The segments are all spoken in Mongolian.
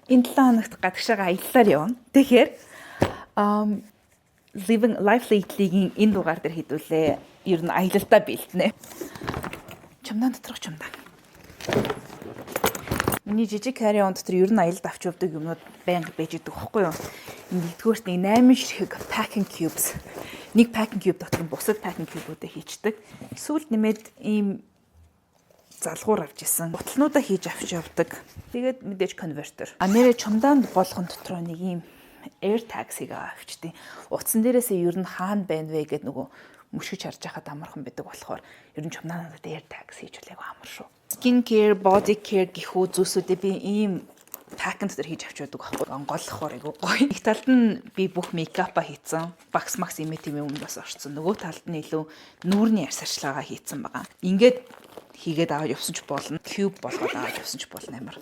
Энэ 7 хоногт гадагшаага аяллаар явна. Тэгэхээр Living Life Lately-гийн энэ дугаар дээр хэдүүлээ. Ер нь аялалдаа бэлтнэ. Чамдан доторх чамдан. Миний жижиг carry-on дотор ер нь аялалд авч явдаг юмнууд байнга байж идэг байхгүй юу? Нэгдүгээрт нэг 8 ширхэг packing cubes. Нэг packing cube дотор нь бусад packing cube-уудыг хийчдэг. Сүүлд нэмээд ийм залгуур авч исэн. Ботлонуудаа хийж авч явдаг. Тэгээд мэдээж конвертер. Нэрээ чумдаанд болгон дотроо нэг ийм air taxi-г авчдیں۔ Утсан дээрээсээ ер нь хаана байна вэ гэд нөгөө мөшгөж харж байхад амархан байдаг болохоор ер нь чумдаануудад air taxi хийж үлээг амар шүү. Skin care, body care гэх үү зүйлсүүдээ би ийм пакент дээр хийж авч байдаг байхгүй. Онголохоор айгу гоё. Нэг талд нь би бүх мейкапа хийцэн, бакс макс имэт юм бас орцсон. Нөгөө талд нь илүү нүүрний арьсарчлагаа хийцэн байгаа. Ингээд хийгээд аваад явсан ч болно. Cube болгоод аваад явсан ч болно амар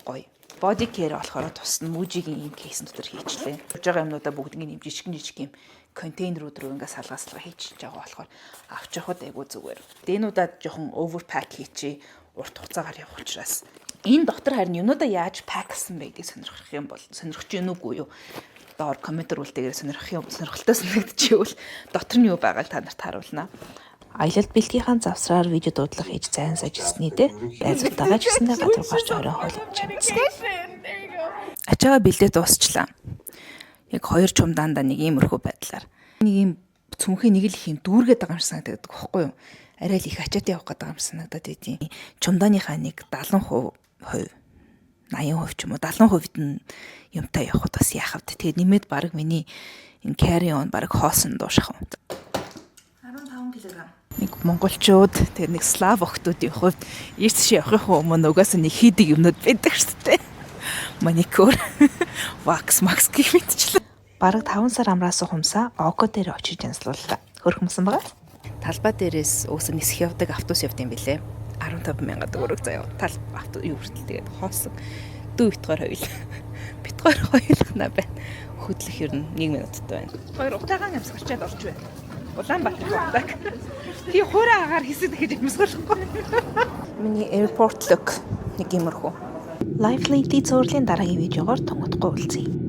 гоё. Body care болохоор тусна мужигийн ийм кейсэн дотор хийчлээ. Болж байгаа юмнуудаа бүгднийг юм жижиг юм контейнерүүд рүү ингээд салгаалцлага хийчихэж байгаа болохоор авч явахд айгу зүгээр. Дэнүүдад жоохон overpack хийчи урт хугацаагаар явах учраас энэ дотор харин юмнуудаа яаж паксан бэ гэдгийг сонирхох юм бол сонирхож гин үгүй юу? Доор коммент рүүлтэйгээр сонирхолтой санагдчихвэл дотор нь юу байгааг та нарт харуулнаа. Аялалд бэлтгэхийн завсраар видео дуудлага хийж зайн сажсны дээр байцуултаагаа ч гэсэндээ гадар гарч орой хоолж чадсан. Ачаага бэлдээ дуусчлаа. Яг хоёр чумдаанда нэг иймэрхүү байдлаар нэг юм цүнхээ нэг л их юм дүүргээд байгаа юм шиг санагддаг байхгүй юу? Арай л их ачаатай явах гэдэг юм санагдаад байдیں۔ Чумдааныхаа нэг 70% 80% ч юм уу 70%-д нь юмтай явахд бас яахав. Тэгээд нэмээд баг миний энэ carry on баг хоосон дуушах юм. 15 кг. Нэг монголчууд тэгээд нэг слав охтуудын хувьд эрс шиг явахын өмнө угаасаа нэг хийдэг юмнууд байдаг шүү дээ. Маникюр, wax max гэх мэтчлээ. Бараг 5 сар амраас ухамсаа око дээр очиж янзлууллаа. Хөрхмсөн байгаа. Талбай дээрээс өөсөө нисэх явдаг автобус явд юм билэ. 15,000 төгрөг заяа. Тал авто юу хүртэл тэгээд хоосон. Дүү битгаар хоёул. Битгаар хоёулахна байна. Хөдлөх ер нь 1 минуттай байна. Хоёр утаагаан ямс гарчаад орж байна. Улаанбаатар хавдаг. Би хуурай агаар хэсэг гэж юмсгахгүй. Миний airport look нэг юмрхүү. Life Lately зурлийн дараагийн видеогоор тунгадахгүй уулзъя.